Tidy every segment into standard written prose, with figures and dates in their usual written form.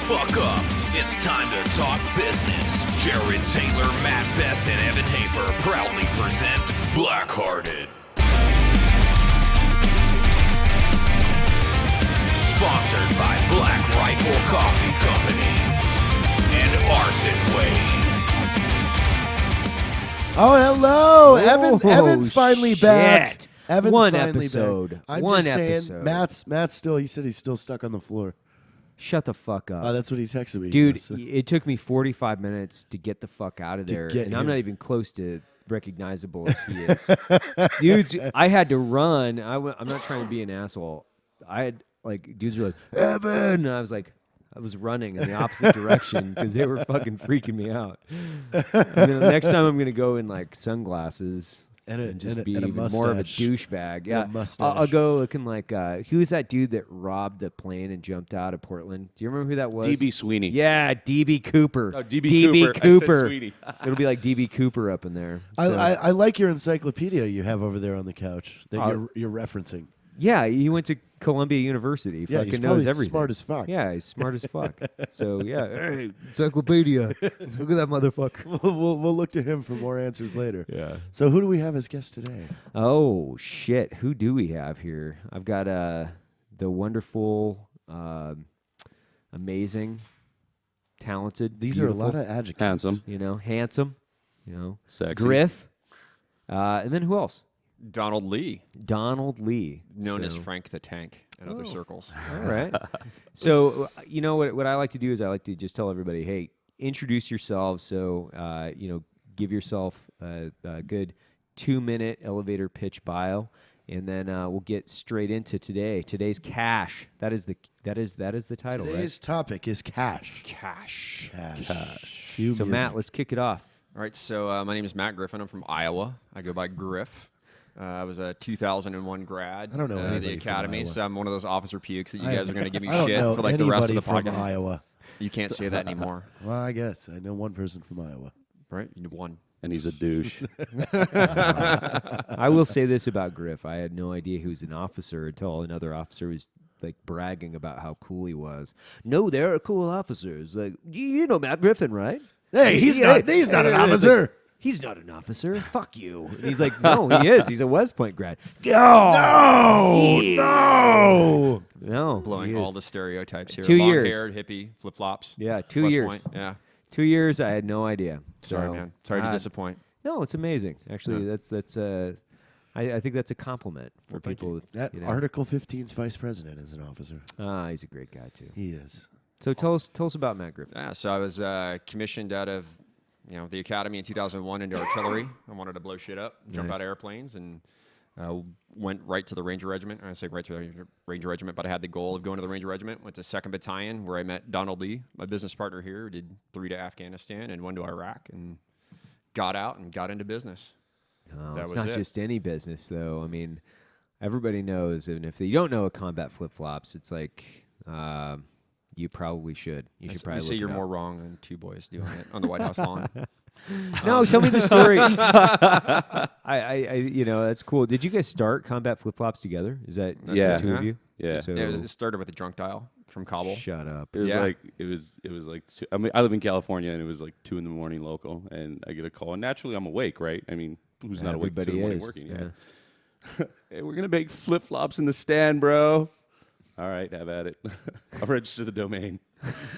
fuck up. It's time to talk business. Jared Taylor, Matt Best, and Evan Hafer proudly present Blackhearted. Sponsored by BlackRifle Coffee Company and Arson Wave. Oh, hello. Whoa, Evan's finally back. Evan's One finally episode. back. I'm One just saying, episode. Matt's still, he said he's still stuck on the floor. Shut the fuck up. That's what he texted me. Dude, Yes. it took me 45 minutes to get the fuck out of there, get and I'm him. not even close to recognizable as he is. Dudes, I had to run. I'm not trying to be an asshole. I had, dudes were like, Evan! And I was running in the opposite direction because they were fucking freaking me out. And then the next time I'm going to go in, sunglasses. And just be and a even more of a mustache. douchebag. Yeah, mustache. I'll go looking like who was that dude that robbed the plane and jumped out of Portland? Do you remember who that was? DB Sweeney. Yeah, DB Cooper. Oh, DB Cooper. I said Sweeney. It'll be like DB Cooper up in there. I like your encyclopedia you have over there on the couch that Oh. you're referencing. Yeah, he went to Columbia University. Yeah, Fucking he's knows probably everything. smart as fuck. Yeah, he's smart as fuck. So yeah, hey, encyclopedia. Look at that motherfucker. We'll look to him for more answers later. Yeah. So who do we have as guest today? Oh shit! Who do we have here? I've got the wonderful, amazing, talented. These beautiful, are a lot of adjectives. Handsome. handsome. Sexy. Griff. And then who else? Donald Lee, Donald Lee, known as So- Frank the Tank in other circles. All right. So you know what I like to do is I like to just tell everybody, hey, introduce yourselves. So give yourself a good 2-minute elevator pitch bio, and then we'll get straight into today. Today's cash. That is the title. Today's topic is cash. Cash. Cue So music. Matt, let's kick it off. All right, so my name is Matt Griffin. I'm from Iowa. I go by Griff. I was a 2001 grad. I don't know of anybody the from academy, Iowa. so I'm one of those officer pukes that you I- guys are going to give me I don't shit know for the rest of the anybody from podcast. Iowa. You can't say that anymore, Well, I guess I know one person from Iowa. right? You won. And he's a douche. I will say this about Griff. I had no idea he was an officer until another officer was bragging about how cool he was. No, there are cool officers. You know Matt Griffin, right? Hey, he's not an officer. He's not an officer. Fuck you. And he's like, no, he is. He's a West Point grad. No. Blowing he all is. the stereotypes here. 2 years. Long-haired, hippie, flip-flops. Yeah, 2 West years. Point. Yeah. 2 years. I had no idea. Sorry, So, man. Sorry to disappoint. No, it's amazing. Actually, that's I think that's a compliment for Well, thank people. That Article 15's vice president is an officer. He's a great guy too. He is. So tell us about Matt Griffin. Yeah, so I was commissioned out of the academy in 2001 into artillery. I wanted to blow shit up, jump Nice. out of airplanes, and went right to the Ranger Regiment. I say right to the Ranger Regiment, but I had the goal of going to the Ranger Regiment. Went to 2nd Battalion, where I met Donald Lee, my business partner here, who did 3 to Afghanistan and 1 to Iraq, and got out and got into business. Oh, That it's was not it. just any business, though. I mean, everybody knows, and if they don't know a Combat FlipFlops, it's like you probably should. You should probably say look you're it more up. wrong than 2 boys doing it on the White House lawn. No, tell me the story. That's cool. Did you guys start Combat FlipFlops together? Is that Yeah. the two of you? Yeah. So, Yeah, it started with a drunk dial from Kabul. shut up. It was Yeah. it was like I mean, I live in California, and it was like 2 a.m. local, and I get a call, and naturally I'm awake, right? I mean, who's not awake at 2 Everybody a.m. is. working? Yeah. Hey, we're gonna make flip flops in the stand, bro. All right, have at it. I'll register the domain.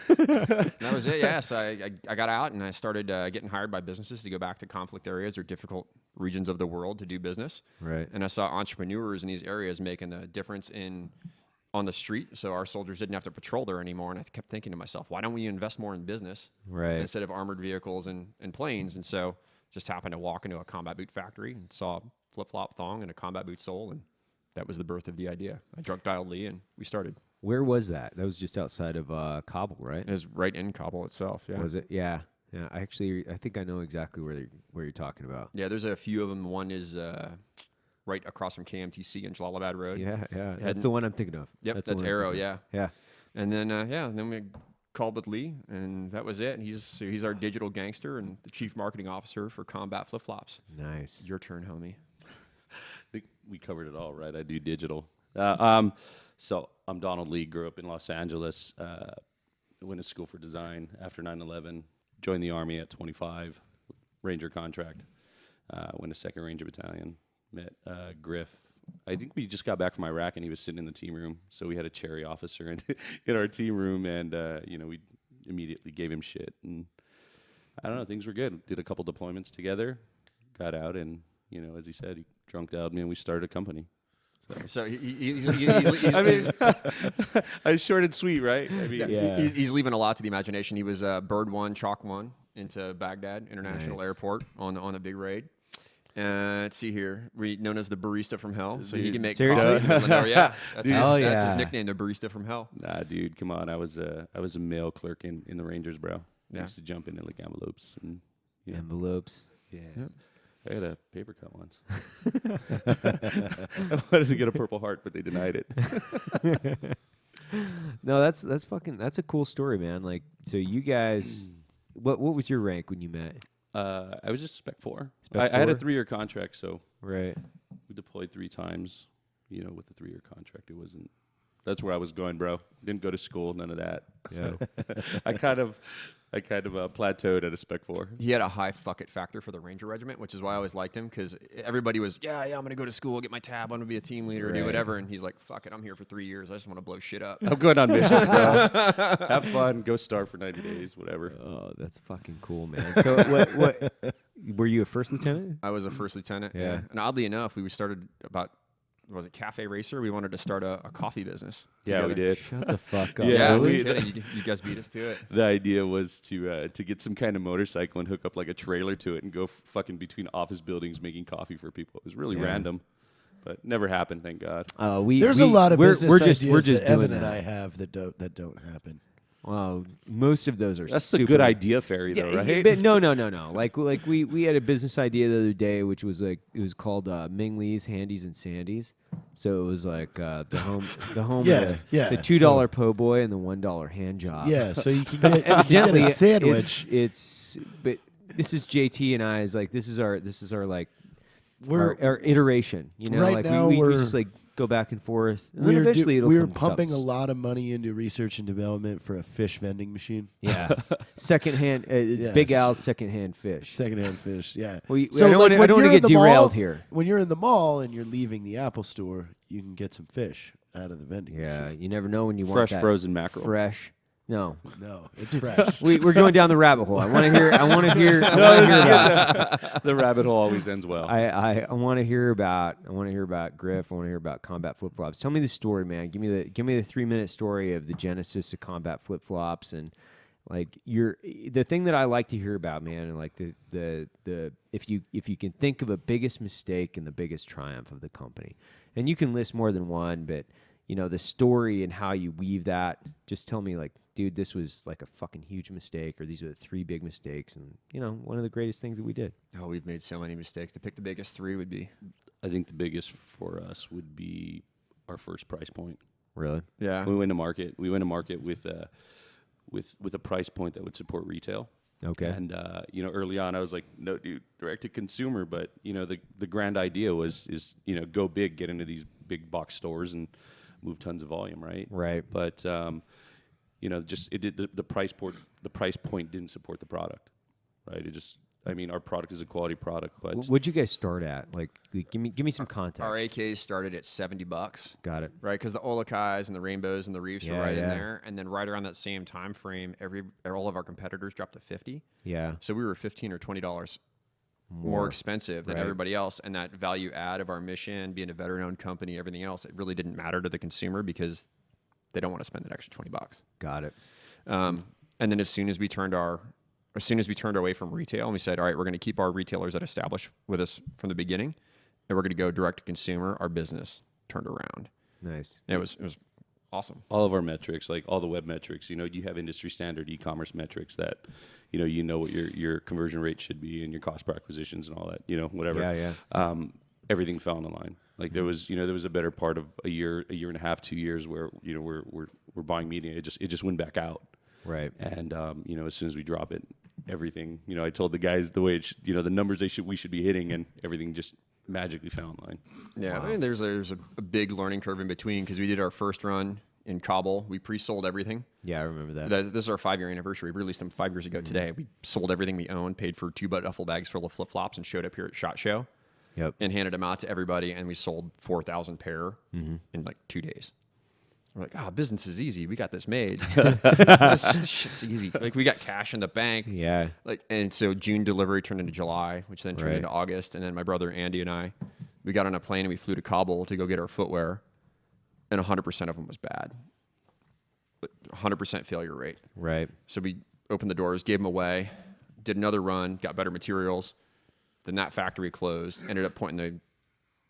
That was it, yeah. So I got out and I started getting hired by businesses to go back to conflict areas or difficult regions of the world to do business. Right. And I saw entrepreneurs in these areas making the difference on the street, so our soldiers didn't have to patrol there anymore. And I kept thinking to myself, why don't we invest more in business Right. instead of armored vehicles and planes? And so just happened to walk into a combat boot factory and saw a flip-flop thong and a combat boot sole, and that was the birth of the idea. I drunk dialed Lee, and we started. Where was that? That was just outside of Kabul, right? It was right in Kabul itself. Yeah. Was it? Yeah. Yeah. I think I know exactly where you're talking about. Yeah, there's a few of them. One is right across from KMTC in Jalalabad Road. Yeah. Yeah. Hadn't- That's the one I'm thinking of. Yep, the that's one I'm Arrow. thinking Yeah. of. Yeah. And then then we called with Lee, and that was it. And he's our digital gangster and the chief marketing officer for Combat FlipFlops. Nice. Your turn, homie. I think we covered it all, right? I do digital. So I'm Donald Lee, grew up in Los Angeles. to school for design after 9/11. Joined the Army at 25, Ranger contract. Went to 2nd Ranger Battalion. Met Griff. I think we just got back from Iraq, and he was sitting in the team room. So we had a cherry officer in our team room, and we immediately gave him shit. And I don't know, things were good. Did a couple deployments together, got out, and as he said, he drunked out me, and we started a company. So he's I mean, I short and sweet, right? I mean, he's leaving a lot to the imagination. He was Bird 1, Chalk 1 into Baghdad International Airport on a big raid. Let's see here. Known as the barista from hell. So he can make Seriously? coffee. Yeah. That's his yeah. nickname, the barista from hell. Nah, dude, come on. I was a mail clerk in the Rangers, bro. I used to jump into like envelopes and Envelopes. Yeah. I had a paper cut once. I wanted to get a Purple Heart, but they denied it. No, that's a cool story, man. Like, so you guys, what was your rank when you met? I was just Spec 4. Spec I had a 4? 3-year contract, so Right. we deployed 3 times. With the 3-year contract, it wasn't. That's where I was going, bro. Didn't go to school, none of that. Yeah. So I kind of plateaued at a Spec 4. He had a high fuck it factor for the Ranger Regiment, which is why I always liked him, because everybody was, I'm going to go to school, get my tab, I'm going to be a team leader, do whatever. And he's like, fuck it, I'm here for 3 years. I just want to blow shit up. I'm going on missions, bro. Have fun, go starve for 90 days, whatever. Oh, that's fucking cool, man. So what were you a first lieutenant? I was a first lieutenant. Yeah. And oddly enough, we started about, was it Cafe Racer? We wanted to start a coffee business. Yeah, we did. Shut the fuck up. Yeah, we did. You guys beat us to it. The idea was to get some kind of motorcycle and hook up like a trailer to it and go fucking between office buildings making coffee for people. It was really random, but never happened, thank God. There's a lot of business ideas we're just that Evan doing and that. I have that don't happen. Well, most of those are That's super the good idea fairy, though, right? But no. Like we had a business idea the other day, which was like it was called Ming Lee's Handies and Sandies. So it was like the home, the $2 po' boy and the $1 hand job. Yeah, so you can get Evidently, a sandwich. But this is JT and I's like this is our like We're our iteration. right like now we we're- just like go back and forth, and then eventually it'll we're come to pumping a something. lot of money into research and development for a fish vending machine. Yeah, secondhand, Big Al's secondhand fish. Secondhand fish, yeah. Well, So, I don't like, want when to you're in get the derailed mall- here. When you're in the mall and you're leaving the Apple store, you can get some fish out of the vending Yeah, machine. you never know when you want Fresh that frozen mackerel. fresh. No, No, it's fresh. we're going down the rabbit hole. I want to hear. I want to hear about. The rabbit hole always ends well. I want to hear about. I want to hear about Griff. I want to hear about Combat FlipFlops. Tell me the story, man. Give me the 3-minute story of the genesis of Combat FlipFlops and like the thing that I like to hear about, man. And like the if you can think of a biggest mistake and the biggest triumph of the company, and you can list more than one, but the story and how you weave that. Just tell me like, dude, this was like a fucking huge mistake, or these are the 3 big mistakes, and one of the greatest things that we did. Oh, we've made so many mistakes. To pick the biggest 3 would be. I think the biggest for us would be our first price point. Really? Yeah. We went to market. We went to market with a price point that would support retail. Okay. And early on, I was like, no, dude, direct to consumer. But the grand idea is go big, get into these big box stores and move tons of volume, right? Right. But the price point didn't support the product, right? Our product is a quality product, but What'd you guys start at? Like, give me some context. Our AKs started at $70. Got it. Right, because the Olakais and the Rainbows and the Reefs were Yeah, right in yeah. there, and then right around that same time frame, all of our competitors dropped to 50. Yeah. So we were $15 or $20 more expensive than Right. everybody else, and that value add of our mission, being a veteran-owned company, everything else, it really didn't matter to the consumer because they don't want to spend that extra $20. Got it. And then as soon as we turned away from retail, and we said, all right, we're going to keep our retailers that established with us from the beginning, and we're going to go direct to consumer. Our business turned around. Nice. And it was awesome. all of our metrics, like all the web metrics, you have industry standard e-commerce metrics that, what your conversion rate should be and your cost per acquisitions and all that, whatever. Yeah. Everything fell in the line. Like there was a better part of a year and a half, 2 years where, we're buying media. It just went back out. Right. And, as soon as we drop it, everything, I told the guys the way the numbers we should be hitting, and everything just magically fell in line. Yeah, I mean, there's a big learning curve in between because we did our first run in Kabul. We pre-sold everything. Yeah, I remember that. This is our 5-year anniversary. We released them 5 years ago today. We sold everything we owned, paid for 2 duffel bags full of flip-flops, and showed up here at SHOT Show. Yep. And handed them out to everybody, and we sold 4,000 pair in like 2 days. We're like, business is easy. We got this made. This shit's easy. Like, we got cash in the bank. Yeah. Like, and so June delivery turned into July, which then turned into August. And then my brother Andy and I, we got on a plane and we flew to Kabul to go get our footwear, and 100% of them was bad. 100% failure rate. Right. So we opened the doors, gave them away, did another run, got better materials. Then that factory closed. Ended up pointing the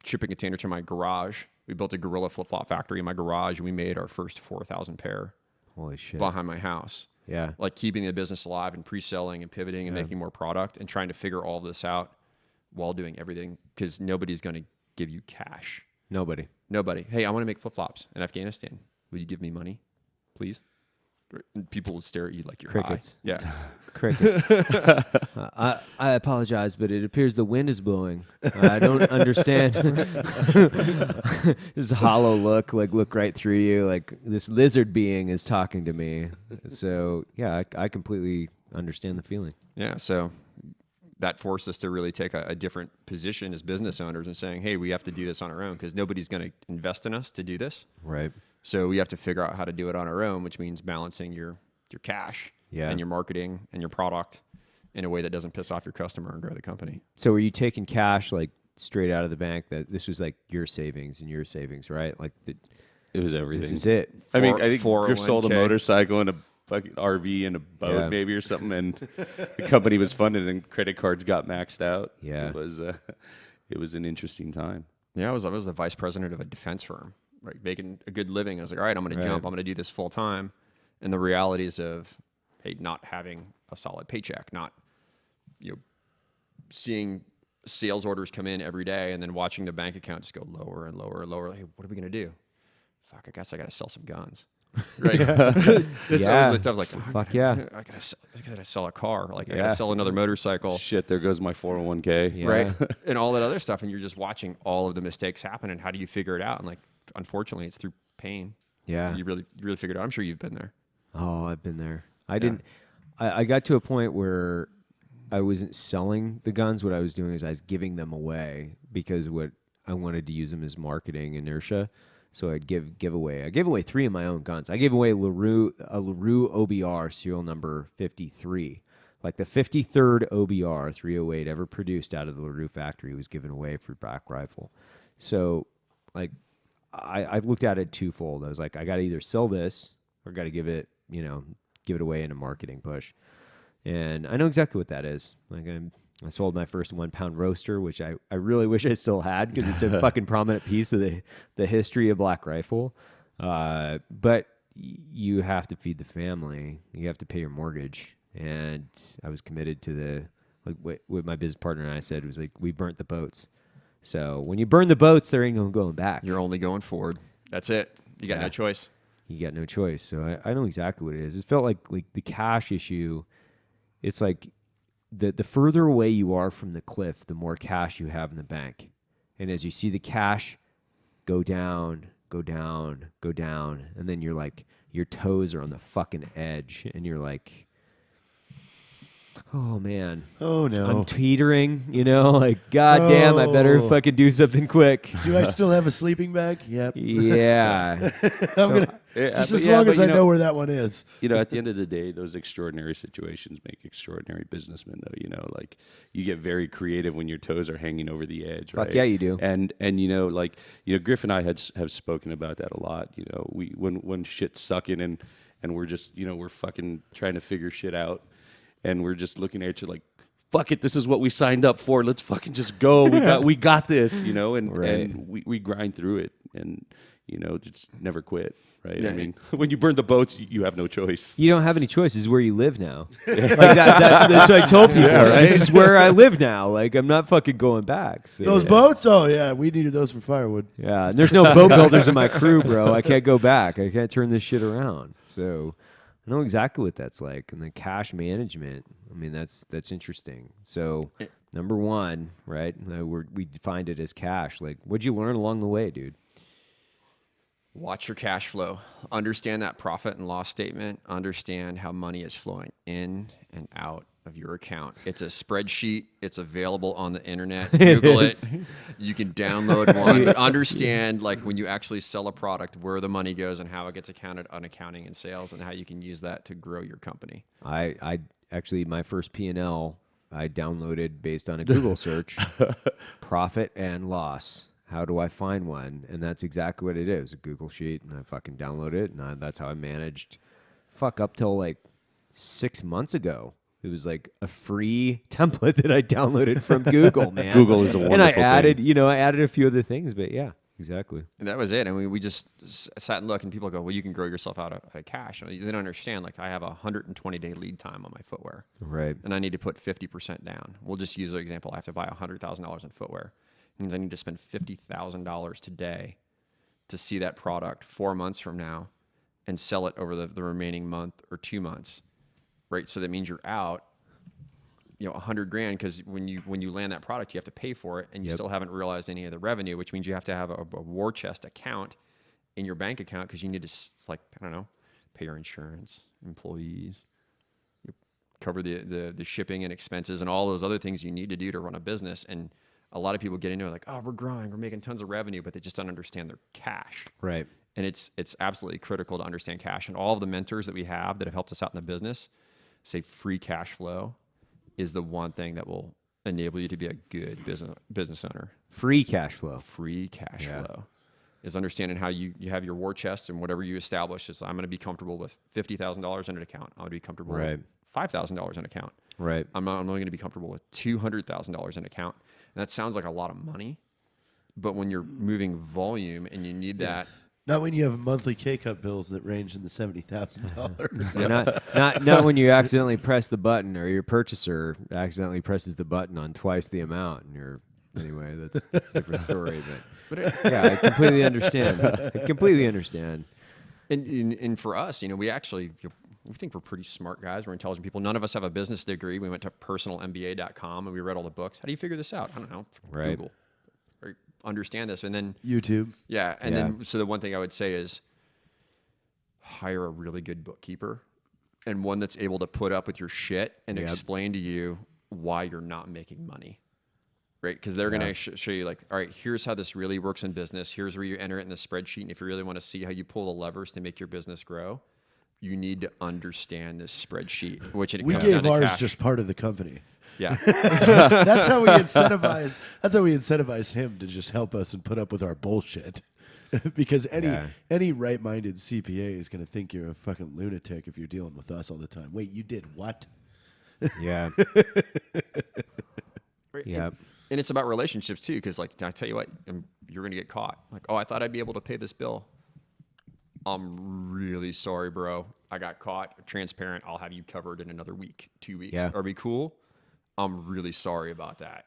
shipping container to my garage. We built a gorilla flip-flop factory in my garage, and we made our first 4,000 pair Holy shit. behind my house. Yeah. Like keeping the business alive and pre-selling and pivoting and making more product and trying to figure all this out while doing everything, because nobody's going to give you cash. Nobody. Hey, I want to make flip-flops in Afghanistan. Will you give me money, please? And people would stare at you like you're Crickets. high. Yeah. Crickets. I apologize, but it appears the wind is blowing. I don't understand. This hollow look right through you. Like this lizard being is talking to me. So yeah, I completely understand the feeling. Yeah. So that forced us to really take a different position as business owners and saying, hey, we have to do this on our own because nobody's going to invest in us to do this. Right. So we have to figure out how to do it on our own, which means balancing your cash and your marketing and your product in a way that doesn't piss off your customer and grow the company. So were you taking cash like straight out of the bank? That this was like your savings, right? Like It was everything. this is it. I think 401k. Griff sold a motorcycle and a fucking RV and a boat maybe or something, and the company was funded and credit cards got maxed out. Yeah. It was an interesting time. Yeah, I was the vice president of a defense firm, right, making a good living. I was like, all right, I'm going to jump. I'm going to do this full time. And the realities of, hey, not having a solid paycheck, not, seeing sales orders come in every day and then watching the bank account just go lower and lower and lower. Hey, what are we going to do? Fuck, I guess I got to sell some guns. Right. It's always the tough, like, Fuck yeah. I gotta sell a car. Like, I gotta sell another motorcycle. Shit, there goes my 401k. Yeah. Right. And all that other stuff. And you're just watching all of the mistakes happen. And how do you figure it out? And like, unfortunately, it's through pain. Yeah. You really figured it out. I'm sure you've been there. Oh, I've been there. I got to a point where I wasn't selling the guns. What I was doing is I was giving them away because what I wanted to use them as marketing inertia. So I'd give away. I gave away 3 of my own guns. I gave away a LaRue OBR serial number 53. Like the 53rd OBR 308 ever produced out of the LaRue factory was given away for BlackRifle. So like I looked at it twofold. I was like, I got to either sell this or got to give it away in a marketing push. And I know exactly what that is. Like I sold my first 1 pound roaster, which I really wish I still had because it's a fucking prominent piece of the history of BlackRifle. But you have to feed the family. You have to pay your mortgage. And I was committed to what my business partner and I said was like, we burnt the boats. So when you burn the boats, there ain't no going back. You're only going forward. That's it. You got no choice. You got no choice. So I know exactly what it is. It felt like the cash issue. It's like the further away you are from the cliff, the more cash you have in the bank. And as you see the cash go down, and then you're like, your toes are on the fucking edge, and you're like, oh man. Oh no. I'm teetering, like, goddamn, I better fucking do something quick. Do I still have a sleeping bag? Yep. Yeah. Just as long as I know where that one is. At the end of the day, those extraordinary situations make extraordinary businessmen, though. Like, you get very creative when your toes are hanging over the edge, right? Fuck yeah, you do. And Griff and I have spoken about that a lot. When shit's sucking and we're just, we're fucking trying to figure shit out. And we're just looking at you like, fuck it, this is what we signed up for. Let's fucking just go. We got this, and we grind through it and, just never quit, right? Yeah. I mean, when you burn the boats, you have no choice. You don't have any choice. This is where you live now. That's what I told people. Right? This is where I live now. Like, I'm not fucking going back. So, Those boats? Oh, yeah. We needed those for firewood. Yeah. And there's no boat builders in my crew, bro. I can't go back. I can't turn this shit around. So I know exactly what that's like. And the cash management, I mean, that's interesting. So number one, right, we defined it as cash. Like, what'd you learn along the way, dude? Watch your cash flow. Understand that profit and loss statement. Understand how money is flowing in and out of your account. It's a spreadsheet. It's available on the internet. Google it. You can download one. But understand, like, when you actually sell a product, where the money goes and how it gets accounted on accounting and sales, and how you can use that to grow your company. I actually, my first P&L, I downloaded based on a Google search, profit and loss. How do I find one? And that's exactly what it is, a Google sheet, and I fucking download it, and that's how I managed. Up till like 6 months ago. It was like a free template that I downloaded from Google, man. Google is a wonderful And I added, thing. I added a few other things, but yeah, exactly. And that was it. I mean, we just sat and looked, and people go, well, you can grow yourself out of cash. I mean, they don't understand, like, I have a 120-day lead time on my footwear. Right. And I need to put 50% down. We'll just use an example. I have to buy $100,000 in footwear. It means I need to spend $50,000 today to see that product 4 months from now and sell it over the remaining month or 2 months, right? So that means you're out, $100 grand, because when you land that product, you have to pay for it, and you still haven't realized any of the revenue, which means you have to have a war chest account in your bank account, because you need to, like, I don't know, pay your insurance, employees, cover the shipping and expenses and all those other things you need to do to run a business. And a lot of people get into it like, oh, we're growing, we're making tons of revenue, but they just don't understand their cash. Right. And it's absolutely critical to understand cash. And all of the mentors that we have that have helped us out in the business say free cash flow is the one thing that will enable you to be a good business owner. Free cash flow. Free cash flow is understanding how you have your war chest, and whatever you establish is, I'm going to be comfortable with $50,000 in an account. I'm going to be comfortable with $5,000 in an account. Right. I'm only going to be comfortable with $200,000 in an account. And that sounds like a lot of money, but when you're moving volume and you need that. Not when you have monthly K-Cup bills that range in the $70,000. Not when you accidentally press the button, or your purchaser accidentally presses the button on twice the amount, and anyway, that's a different story. But yeah, I completely understand. And for us, we think we're pretty smart guys. We're intelligent people. None of us have a business degree. We went to personalmba.com and we read all the books. How do you figure this out? I don't know. Right. Google. Or understand this. And then YouTube. Yeah. And then, so the one thing I would say is hire a really good bookkeeper, and one that's able to put up with your shit and explain to you why you're not making money. Right? Because they're going to show you, like, all right, here's how this really works in business. Here's where you enter it in the spreadsheet. And if you really want to see how you pull the levers to make your business grow, you need to understand this spreadsheet, which it We comes down gave to ours cash. just part of the company. Yeah. That's how we incentivize. That's how we incentivize him to just help us and put up with our bullshit. Because any right-minded CPA is going to think you're a fucking lunatic if you're dealing with us all the time. Wait, you did what? Yeah. Right. Yeah. And it's about relationships too, because, like, I tell you what, you're going to get caught. Like, oh, I thought I'd be able to pay this bill. I'm really sorry, bro. I got caught. Transparent. I'll have you covered in another week, 2 weeks. Yeah. Or be cool. I'm really sorry about that.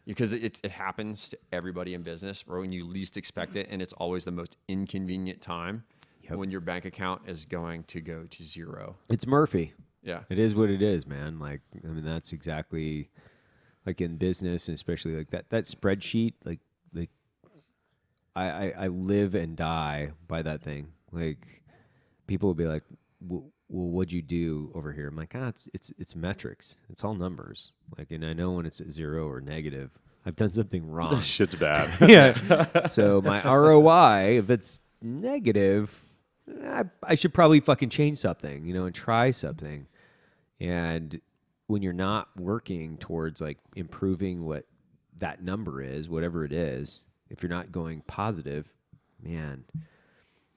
Because it happens to everybody in business, or when you least expect it, and it's always the most inconvenient time when your bank account is going to go to zero. It's Murphy. Yeah. It is what it is, man. Like, I mean, that's exactly like in business, and especially like that spreadsheet, like I live and die by that thing. Like, people will be like, well, what'd you do over here? I'm like, it's metrics. It's all numbers. Like, and I know when it's at zero or negative, I've done something wrong. This shit's bad. Yeah. So my ROI, if it's negative, I should probably fucking change something, and try something. And when you're not working towards, like, improving what that number is, whatever it is, if you're not going positive, man,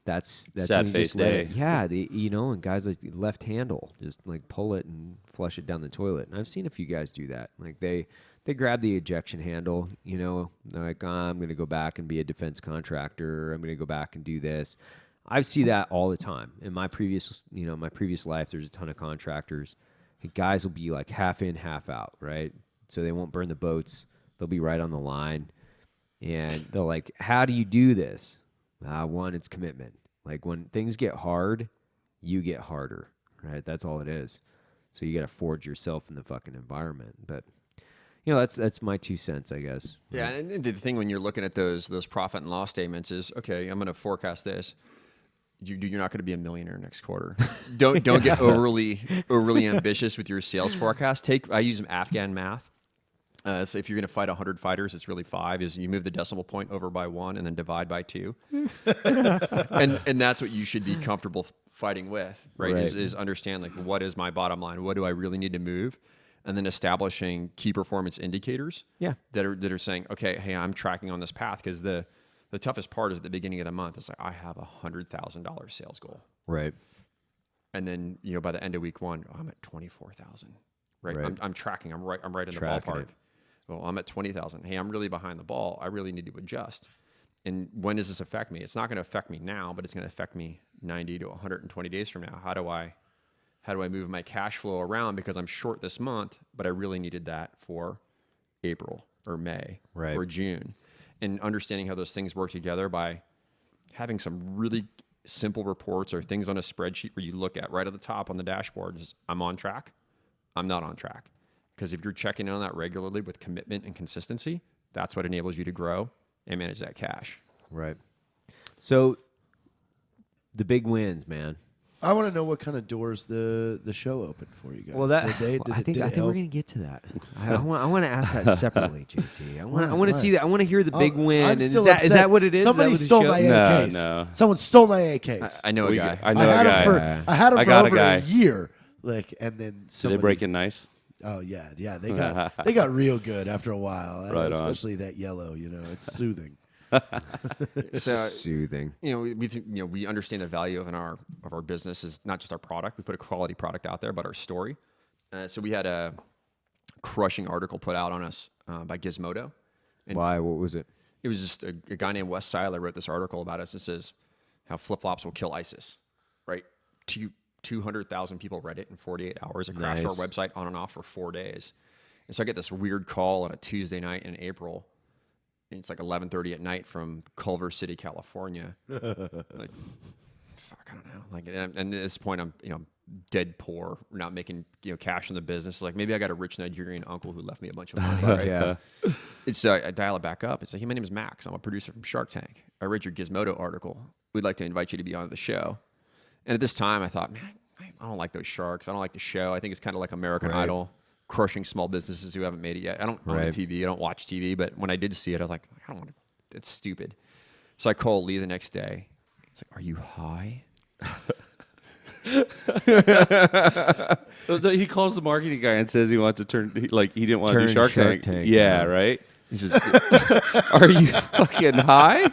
that's Sad when you face just let day. it, yeah, and guys, like, left handle, just like pull it and flush it down the toilet. And I've seen a few guys do that. Like, they grab the ejection handle, they're like, I'm going to go back and be a defense contractor. I'm going to go back and do this. I see that all the time. In my previous life, there's a ton of contractors. And guys will be like half in, half out, right? So they won't burn the boats. They'll be right on the line. And they're like, how do you do this? One, it's commitment. Like, when things get hard, you get harder, right? That's all it is. So you got to forge yourself in the fucking environment. But that's my 2 cents, I guess. Yeah, and the thing when you're looking at those profit and loss statements is, okay, I'm going to forecast this. You're not going to be a millionaire next quarter. Don't get overly ambitious with your sales forecast. I use Afghan math. So if you're going to fight 100 fighters, it's really 5. Is you move the decimal point over by 1 and then divide by 2, and that's what you should be comfortable fighting with, right? Is understand like what is my bottom line? What do I really need to move? And then establishing key performance indicators. That are saying, okay, hey, I'm tracking on this path, because the toughest part is at the beginning of the month. It's like, I have $100,000 sales goal. Right. And then, by the end of week 1, I'm at 24,000. Right. I'm tracking. I'm right in Tracking the ballpark. it. Well, I'm at 20,000. Hey, I'm really behind the ball. I really need to adjust. And when does this affect me? It's not going to affect me now, but it's going to affect me 90 to 120 days from now. How do I move my cash flow around, because I'm short this month, but I really needed that for April or May or June? And understanding how those things work together by having some really simple reports or things on a spreadsheet where you look at right at the top on the dashboard is, I'm on track, I'm not on track. Because if you're checking in on that regularly with commitment and consistency, that's what enables you to grow and manage that cash. Right. So the big wins, man. I want to know what kind of doors the show opened for you guys. Well, that I think we're going to get to that. I want to ask that separately, JT. I want to see that. I want to hear the big win. I'm And still is that what it is? Somebody is that stole what my the show- AKs. No. Someone stole my AKs. I know a guy. I know a guy. I had them I for got a over guy. a year. And then Did somebody, they break in nice? Oh yeah, they got real good after a while. Right on. Especially that yellow. It's soothing. So Soothing. we understand the value of our business is not just our product. We put a quality product out there, but our story. So we had a crushing article put out on us by Gizmodo. And Why? What was it? it was just a guy named Wes Seiler wrote this article about us. It says how flip-flops will kill ISIS, right? 200,000 people read it in 48 hours. It crashed our website on and off for 4 days. And so I get this weird call on a Tuesday night in April. And it's like 11:30 at night from Culver City, California. Like, fuck, I don't know. Like, and at this point, I'm dead poor. We're not making cash in the business. Like, maybe I got a rich Nigerian uncle who left me a bunch of money. Right? Yeah. It's I dial it back up. It's like, hey, my name is Max. I'm a producer from Shark Tank. I read your Gizmodo article. We'd like to invite you to be on the show. And at this time, I thought, man, I don't like those sharks. I don't like the show. I think it's kind of like American Idol, crushing small businesses who haven't made it yet. I don't own TV. I don't watch TV. But when I did see it, I was like, I don't want to. It's stupid. So I called Lee the next day. He's like, are you high? He calls the marketing guy and says he wants to turn, he didn't want to do Turn Shark Shark Tank. Tank, Yeah, yeah. right? He says, are you fucking high?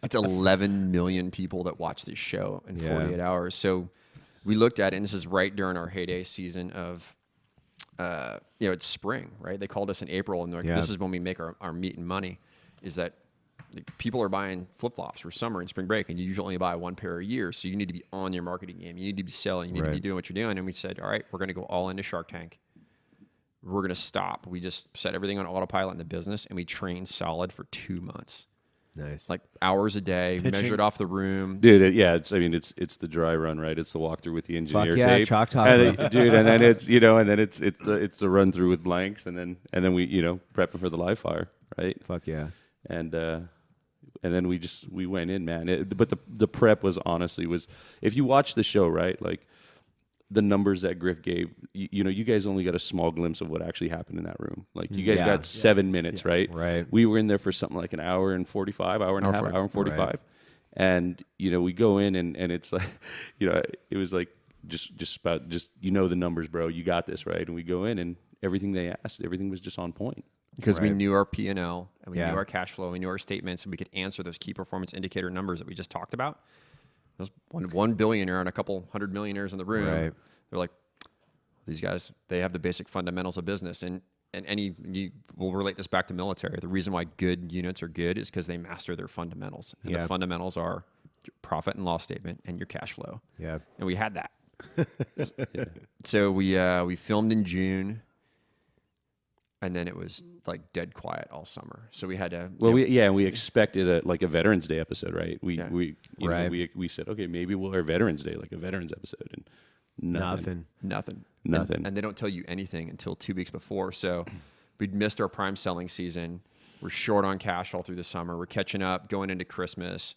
It's 11 million people that watch this show in 48 hours. So we looked at it, and this is right during our heyday season of, it's spring, right? They called us in April, and they're like, this is when we make our meat and money, is that people are buying flip-flops for summer and spring break, and you usually only buy one pair a year, so you need to be on your marketing game. You need to be selling. You need to be doing what you're doing. And we said, all right, we're going to go all into Shark Tank. We're going to stop. We just set everything on autopilot in the business, and we trained solid for 2 months. Nice. Like hours a day, measured off the room. Dude, it's the dry run, right? It's the walkthrough with the engineer Fuck yeah, tape. chalk top. And dude, and then it's it's the run through with blanks, and then we prepping for the live fire, right? Fuck yeah. And then we went in, man. But the prep was if you watch the show, right, like the numbers that Griff gave, you guys only got a small glimpse of what actually happened in that room. Like you guys got 7 minutes, right? Right. We were in there for something like an hour and 45, hour and a half, hour and 45. Right. And, we go in and it's like, it was like, just about the numbers, bro. You got this, right? And we go in and everything they asked, everything was just on point. Because we knew our P&L, and we knew Yeah. our cash flow, and we knew our statements, and we could answer those key performance indicator numbers that we just talked about. There's one billionaire and a couple hundred millionaires in the room. Right. They're like, these guys, they have the basic fundamentals of business. And we'll relate this back to military. The reason why good units are good is because they master their fundamentals. And the fundamentals are your profit and loss statement and your cash flow. Yeah. And we had that. So we filmed in June. And then it was like dead quiet all summer. So we had to. Well, we expected a Veterans Day episode, right? We said, okay, maybe we'll have Veterans Day, like a Veterans episode, and nothing. Nothing. Nothing. And they don't tell you anything until 2 weeks before. So We'd missed our prime selling season. We're short on cash all through the summer. We're catching up, going into Christmas.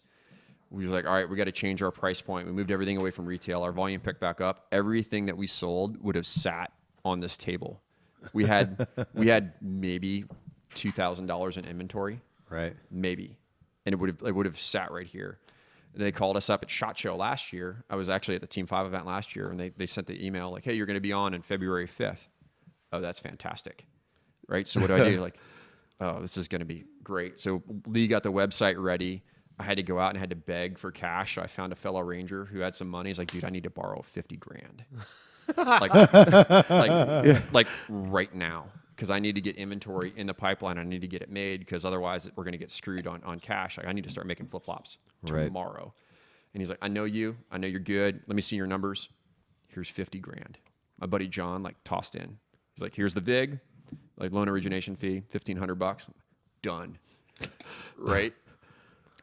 We were like, all right, we got to change our price point. We moved everything away from retail. Our volume picked back up. Everything that we sold would have sat on this table. We had maybe $2,000 in inventory, Right. maybe, and it would have sat right here. They called us up at SHOT Show last year. I was actually at the Team 5 event last year, and they sent the email like, hey, you're going to be on February 5th. Oh, that's fantastic, right? So what do I do? Like, oh, this is going to be great. So Lee got the website ready. I had to go out and had to beg for cash. So I found a fellow ranger who had some money. He's like, dude, I need to borrow 50 grand. like right now. Because I need to get inventory in the pipeline. I need to get it made because otherwise we're going to get screwed on cash. Like, I need to start making flip-flops tomorrow. And he's like, I know you. I know you're good. Let me see your numbers. Here's 50 grand. My buddy John like tossed in. He's like, here's the VIG, like loan origination fee, $1,500. Done. Right?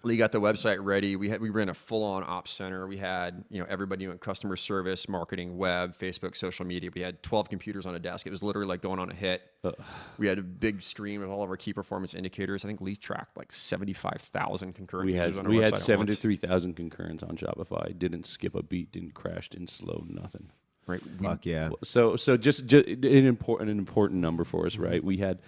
Lee got the website ready. We ran a full-on ops center. We had, everybody doing customer service, marketing, web, Facebook, social media. We had 12 computers on a desk. It was literally like going on a hit. We had a big stream of all of our key performance indicators. I think Lee tracked like 75,000 concurrent users on our website. We had 73,000 concurrents on Shopify. Didn't skip a beat. Didn't crash. Didn't slow. Nothing. Right. Fuck yeah. So just an important number for us, right? We had,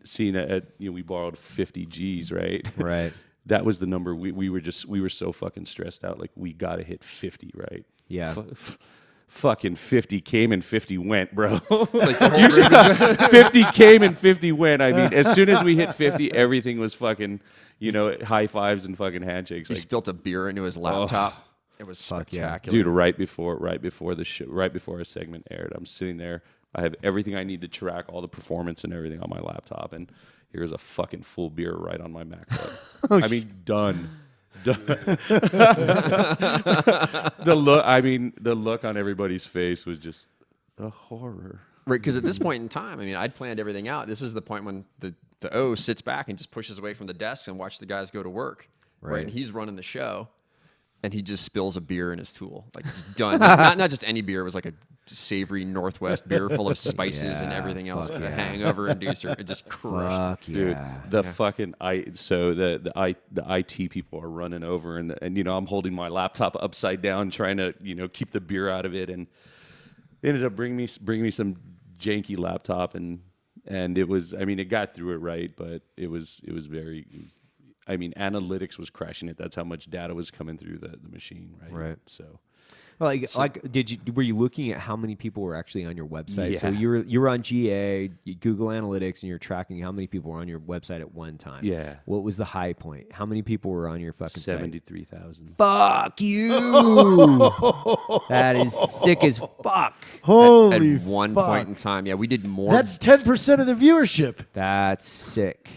seeing we borrowed 50 G's, right? Right. That was the number. We were so fucking stressed out. Like, we got to hit 50, right? Yeah. Fucking 50 came and 50 went, bro. Like, the whole 50 came and 50 went. I mean, as soon as we hit 50, everything was fucking, high fives and fucking handshakes. He spilt a beer into his laptop. It was spectacular. Dude, right before the show, right before our segment aired, I'm sitting there. I have everything I need to track all the performance and everything on my laptop, and here's a fucking full beer right on my MacBook. I mean, done. The look on everybody's face was just a horror. Right, because at this point in time, I'd planned everything out. This is the point when the O sits back and just pushes away from the desk and watch the guys go to work. Right. And he's running the show, and he just spills a beer in his tool. Like, done. not just any beer. It was like a savory Northwest beer full of spices and everything else. A hangover inducer. It just crushed. Fuck Dude, yeah. Fucking the IT people are running over, and I'm holding my laptop upside down trying to keep the beer out of it, and they ended up bringing me some janky laptop, and it was, it got through it right, but it was analytics was crashing it. That's how much data was coming through the machine, right? Right. So. Were you looking at how many people were actually on your website? Yeah. So you were on GA, Google Analytics, and you're tracking how many people were on your website at one time. Yeah. What was the high point? How many people were on your fucking 73,000. Fuck you! That is sick as fuck. Holy At one fuck. point in time, we did more. That's 10% of the viewership. That's sick.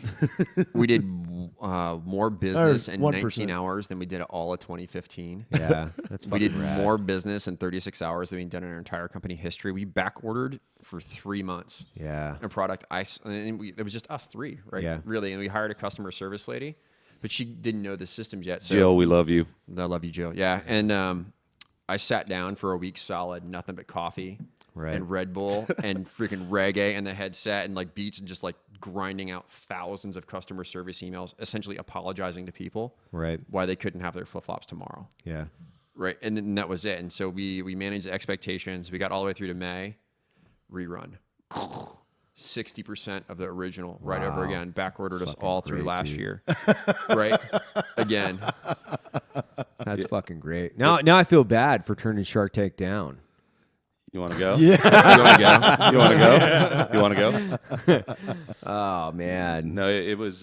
We did more business in 1%. 19 hours than we did all of 2015. Yeah, that's fucking We did rad. more business in 36 hours than we'd done in our entire company history. We back ordered for 3 months. Yeah. A product, it was just us three, right? Yeah. Really. And we hired a customer service lady, but she didn't know the systems yet. So Jill, we love you. I love you, Jill. Yeah. And I sat down for a week solid, nothing but coffee and Red Bull and freaking reggae and the headset and like beats and just like grinding out thousands of customer service emails, essentially apologizing to people why they couldn't have their flip-flops tomorrow. Yeah. Right. And then that was it. And so we managed the expectations. We got all the way through to May. Rerun. 60% of the original right over again. Back ordered us all through last year. Right. Again. That's fucking great. Now I feel bad for turning Shark Tank down. You want to go? Yeah. You want to go? You want to go? Oh man. No, it was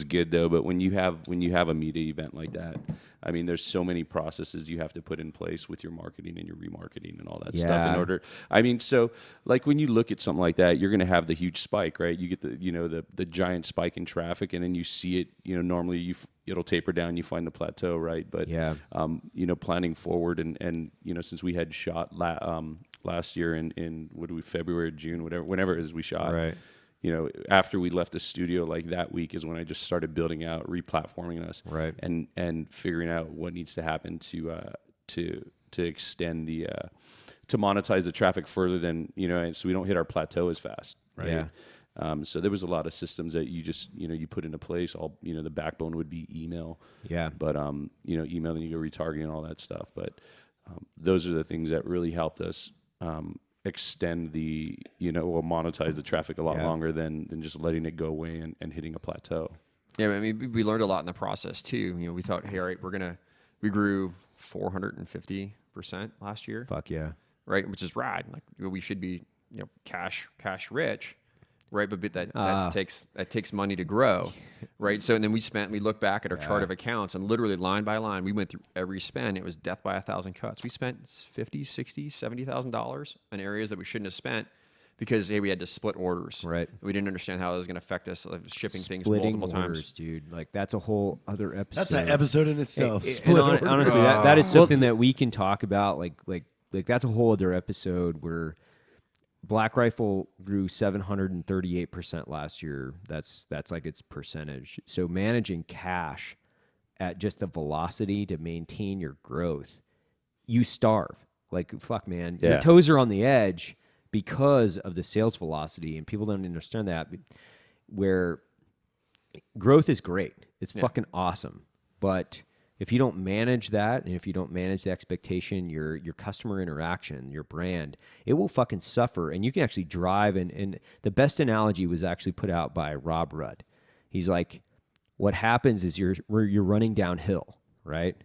good though. But when you have a media event like that, there's so many processes you have to put in place with your marketing and your remarketing and all that stuff in order. So like when you look at something like that, you're going to have the huge spike, right? You get the giant spike in traffic, and then you see it. Normally it'll taper down. You find the plateau, right? But planning forward and since we had shot last year in February or June, whenever it is we shot, Right. After we left the studio, like that week is when I just started building out, replatforming us, Right. and figuring out what needs to happen to extend to monetize the traffic further than so we don't hit our plateau as fast, right? Yeah. So there was a lot of systems that you just, you put into place. All, the backbone would be email. Yeah. But, email, then you go retargeting and all that stuff. But those are the things that really helped us extend the, or monetize the traffic a lot longer than just letting it go away and hitting a plateau. Yeah, I mean, we learned a lot in the process too. We thought, hey, all right, we grew 450% last year. Fuck yeah. Right, which is rad. Like we should be, cash rich, right? But that takes money to grow, right? So and then we look back at our chart of accounts and literally line by line, we went through every spend. It was death by 1,000 cuts. We spent $50,000, $60,000, $70,000 in areas that we shouldn't have spent because hey, we had to split orders. Right. We didn't understand how it was going to affect us, shipping things multiple times. Dude. Like that's a whole other episode. That's an episode in itself. Honestly, that is something that we can talk about. Like that's a whole other episode where BlackRifle grew 738% last year. That's like its percentage. So managing cash at just the velocity to maintain your growth, you starve. Like fuck, man, your toes are on the edge because of the sales velocity, and people don't understand that. Where growth is great, it's fucking awesome, but if you don't manage that, and if you don't manage the expectation, your customer interaction, your brand, it will fucking suffer. And you can actually drive. And the best analogy was actually put out by Rob Rudd. He's like, what happens is you're running downhill, right?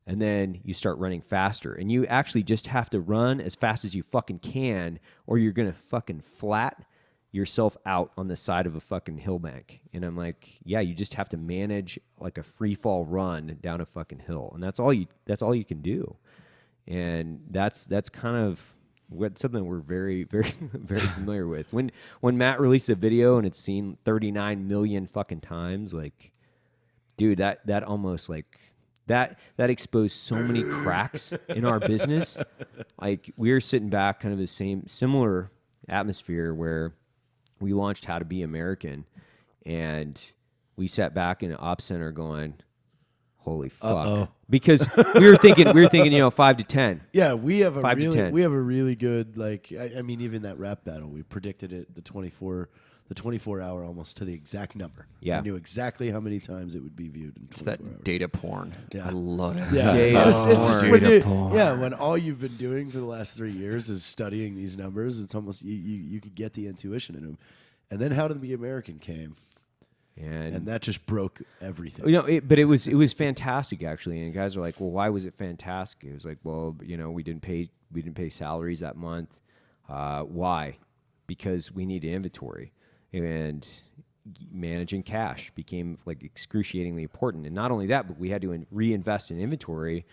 And then you start running faster. And you actually just have to run as fast as you fucking can, or you're going to fucking flat yourself out on the side of a fucking hill bank. And I'm like, yeah, you just have to manage like a free fall run down a fucking hill. And that's all you can do. And that's kind of something we're very, very, very familiar with. When Matt released a video and it's seen 39 million fucking times, like, dude, that almost like that exposed so many cracks in our business. Like we were sitting back kind of the similar atmosphere where we launched How to Be American, and we sat back in an ops center going, holy fuck. Because we were thinking, 5 to 10. Yeah, we have a really good, like, I mean, even that rap battle, we predicted it the 24 hour almost to the exact number. Yeah. We knew exactly how many times it would be viewed in 24 It's that hours. data porn. Yeah. I love it. Yeah. Data porn. When all you've been doing for the last 3 years is studying these numbers, it's almost, you could get the intuition in them. And then How to Be American came. And that just broke everything. But it was fantastic actually. And guys are like, well, why was it fantastic? It was like, well, we didn't pay salaries that month. Why? Because we needed inventory, and managing cash became like excruciatingly important. And not only that, but we had to reinvest in inventory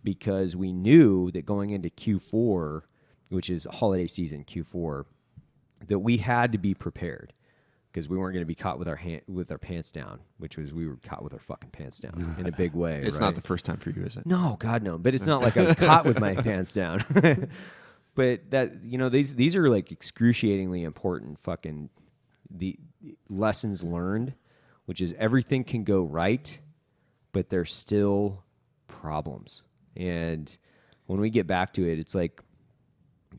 because we knew that going into Q4, which is holiday season, Q4, that we had to be prepared. Because we weren't going to be caught with our pants down, we were caught with our fucking pants down in a big way. It's not the first time for you, is it? No, God no. But it's not like I was caught with my pants down. But that these are like excruciatingly important fucking the lessons learned, which is everything can go right, but there's still problems. And when we get back to it, it's like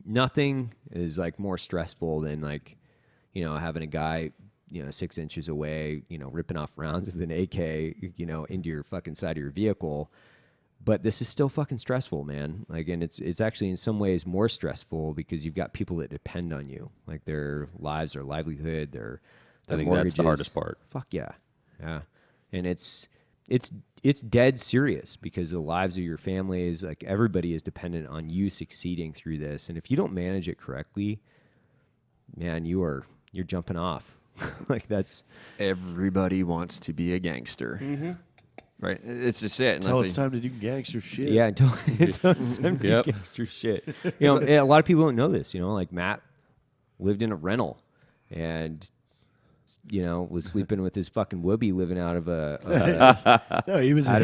nothing is like more stressful than like having a guy 6 inches away, ripping off rounds with an AK, into your fucking side of your vehicle. But this is still fucking stressful, man. Like, and it's actually in some ways more stressful because you've got people that depend on you, like their lives, their livelihood, their I think mortgages. that's the hardest part. Fuck yeah, yeah. And it's dead serious because the lives of your family is like everybody is dependent on you succeeding through this. And if you don't manage it correctly, man, you're jumping off. Like that's everybody wants to be a gangster. Mm-hmm. Right, it's just it. Until it's time to do gangster shit. Yeah, until it's time to do gangster shit. A lot of people don't know this. Like Matt lived in a rental, and was sleeping with his fucking whoopee, living out of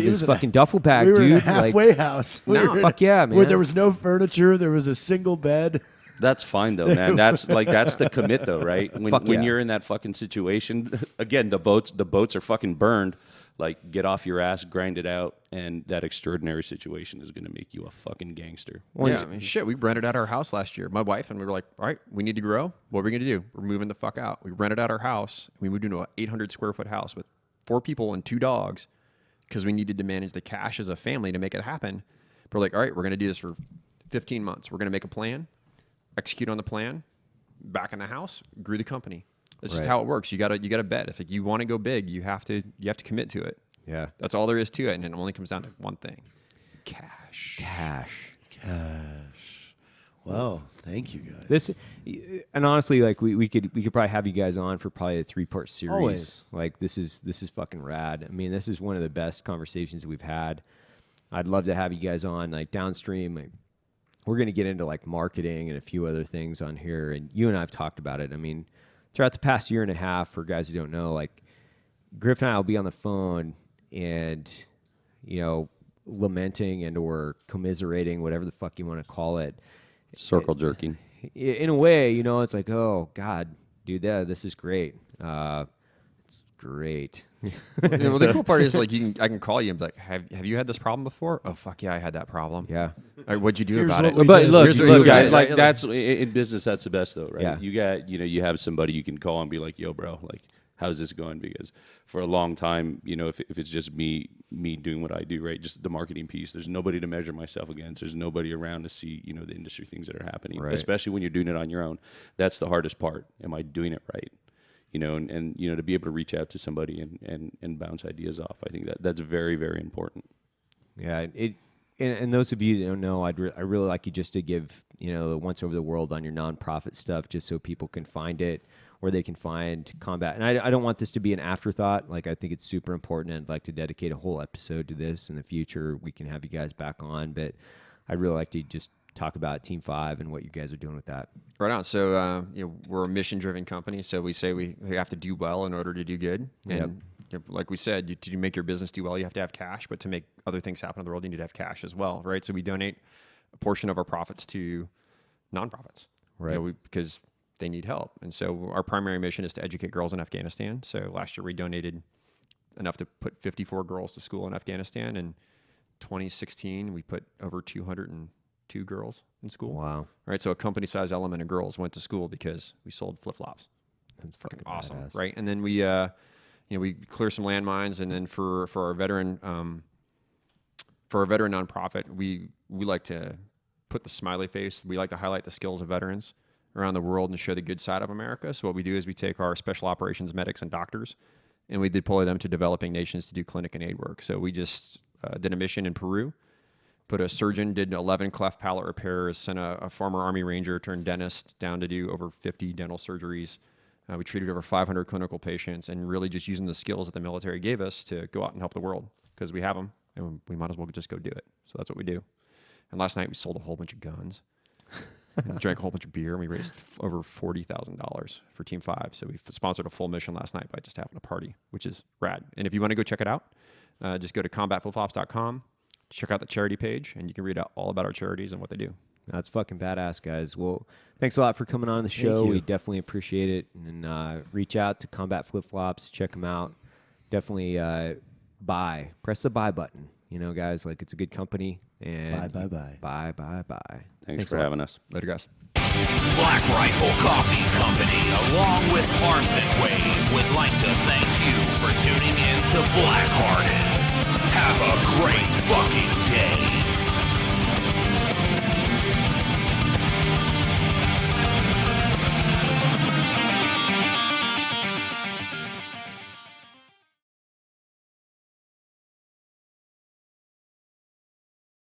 his fucking duffel bag, we were dude. In a halfway house. Fuck yeah, man. Where there was no furniture, there was a single bed. That's fine though, man. That's the commit though, right? When you're in that fucking situation, again, the boats are fucking burned. Like, get off your ass, grind it out, and that extraordinary situation is going to make you a fucking gangster. Yeah, I mean, shit, we rented out our house last year, my wife, and we were like, all right, we need to grow. What are we going to do? We're moving the fuck out. We rented out our house. We moved into an 800 square foot house with 4 people and 2 dogs because we needed to manage the cash as a family to make it happen. But we're like, all right, we're going to do this for 15 months. We're going to make a plan, execute on the plan, back in the house, grew the company. That's just how it works. You gotta bet. If you want to go big, you have to commit to it. Yeah. That's all there is to it, and it only comes down to one thing: cash. Well, thank you guys. This, and honestly, like we could probably have you guys on for probably a 3-part series. Always. Like this is fucking rad. I mean, this is one of the best conversations we've had. I'd love to have you guys on, like downstream. Like, we're gonna get into like marketing and a few other things on here, and you and I have talked about it. I mean, throughout the past year and a half, for guys who don't know, like Griffin and I will be on the phone and, you know, lamenting and or commiserating, whatever the fuck you want to call it. Circle jerking. In a way, you know, it's like, oh God, dude, this is great. It's great. Well, the cool part is like I can call you and be like, have you had this problem before? Oh fuck yeah, I had that problem. Yeah. All right, what'd you do Here's about what it? we But did. look, Here's what look, you guys, did. like Right? that's in business. That's the best though, right? Yeah. You got, you have somebody you can call and be like, "Yo, bro, like, how's this going?" Because for a long time, if it's just me doing what I do, right, just the marketing piece, there's nobody to measure myself against. There's nobody around to see, the industry things that are happening, Right. especially when you're doing it on your own. That's the hardest part. Am I doing it right? And to be able to reach out to somebody and bounce ideas off, I think that's very, very important. Yeah. And those of you that don't know, I really like you just to give, the once over the world on your nonprofit stuff, just so people can find it, where they can find Combat. And I don't want this to be an afterthought. Like, I think it's super important. I'd like to dedicate a whole episode to this in the future. We can have you guys back on, but I'd really like to just talk about Team 5 and what you guys are doing with that. Right on. So we're a mission-driven company, so we say we have to do well in order to do good. And like we said, to make your business do well, you have to have cash. But to make other things happen in the world, you need to have cash as well, right? So we donate a portion of our profits to nonprofits, Right. Because they need help. And so our primary mission is to educate girls in Afghanistan. So last year we donated enough to put 54 girls to school in Afghanistan. In 2016, we put over 202 girls in school. Wow. Right, so a company-sized element of girls went to school because we sold flip-flops. That's Fucking fucking awesome, badass. right? And then we, we clear some landmines, and then for our veteran, nonprofit, we like to put the smiley face. We like to highlight the skills of veterans around the world and show the good side of America. So what we do is we take our special operations medics and doctors, and we deploy them to developing nations to do clinic and aid work. So we just did a mission in Peru. Put a surgeon, did 11 cleft palate repairs, sent a former Army Ranger turned dentist down to do over 50 dental surgeries. We treated over 500 clinical patients, and really just using the skills that the military gave us to go out and help the world, because we have them, and we might as well just go do it. So that's what we do. And last night we sold a whole bunch of guns and drank a whole bunch of beer, and we raised over $40,000 for Team 5. So we sponsored a full mission last night by just having a party, which is rad. And if you want to go check it out, just go to combatflipflops.com. Check out the charity page, and you can read out all about our charities and what they do. That's fucking badass, guys. Well, thanks a lot for coming on the show. you. We definitely appreciate it. And reach out to Combat FlipFlops. Check them out. Definitely press the buy button. Guys, like, it's a good company. And Bye. Bye. Thanks a for lot. having us. Later, guys. Black Rifle Coffee Company, along with Arson Wave, would like to thank you for tuning in to Blackhearted. Have a great fucking day.